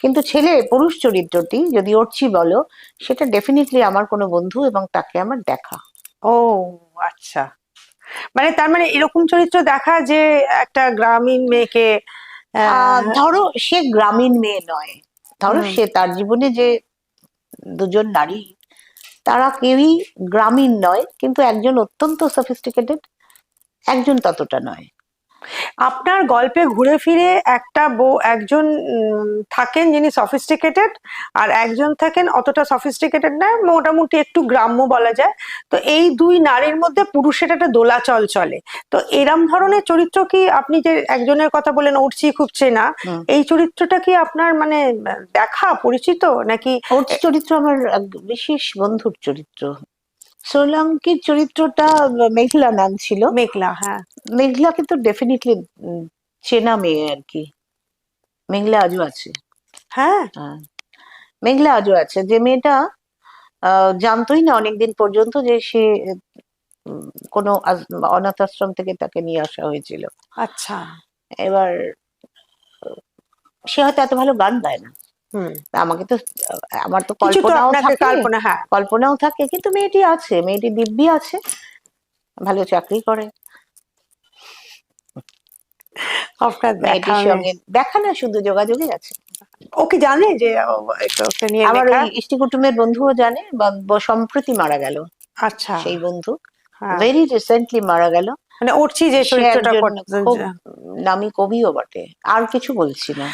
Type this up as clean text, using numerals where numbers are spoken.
কিন্তু পুরুষ চরিত্রটি যদি অর্চি বলো, সেটা ডেফিনেটলি আমার কোনো বন্ধু এবং তাকে আমার দেখা। ও আচ্ছা, মানে তার মানে এরকম চরিত্র দেখা যে একটা গ্রামীণ মেয়েকে ধরো সে গ্রামীণ মেয়ে নয়, ধরো হুম, সে তার জীবনে যে দুজন নারী, তারা কেউই গ্রামীণ নয়, কিন্তু একজন অত্যন্ত সফিস্টিকেটেড, একজন ততটা নয়। আপনার গল্পে ঘুরে ফিরে একটা একজন থাকেন যিনি সফিস্টিকেটেড, আর একজন থাকেন অতটা সফিস্টিকেটেড না, মোটামুটি একটু গ্রাম্য বলা যায়। তো এই দুই নারীর মধ্যে পুরুষের একটা দোলাচল চলে। তো এরম ধরনের চরিত্র কি, আপনি যে একজনের কথা বলেন অর্চি খুব চেনা, হুম। এই চরিত্রটা কি আপনার মানে দেখা পরিচিত নাকি? অর্চি চরিত্র আমার এক বিশেষ বন্ধুর চরিত্র। সোলাঙ্কির চরিত্রটা মেঘলা নাম ছিল। মেঘলা, হ্যাঁ। মেঘলা কিন্তু ডেফিনেটলি চেনা মেয়ে আর কি। মেঘলা আজও আছে। হ্যাঁ। হ্যাঁ, মেঘলা আজও আছে। যে মেয়েটা জানতোই না অনেকদিন পর্যন্ত যে সে উম, কোনো অনাথ আশ্রম থেকে তাকে নিয়ে আসা হয়েছিল। আচ্ছা। এবার সে হয়তো এত ভালো গান গায় না। হুম। আমাকে তো, আমার তো কিছু তো কল্পনাও আপনাকে থাকে, কল্পনা, হ্যাঁ। কল্পনাও থাকে, কিন্তু মেয়েটি আছে, মেয়েটি দিব্যি আছে, ভালো চাকরি করে। আপনার দেখা মেয়েটির সঙ্গে দেখা না, শুধু যোগাযোগে আছে। ও কি জানে যে ওকে নিয়ে আমার ওই লেখা? ইষ্টি কুটুমের বন্ধুও জানে, বা সম্প্রতি মারা গেল আচ্ছা। সেই বন্ধু, হ্যাঁ, ভেরি রিসেন্টলি মারা গেল। মানে অর্চি যে সে চরিত্রটা একজন খুব করতে। নামী কবিও বটে। আর কিছু বলছি না।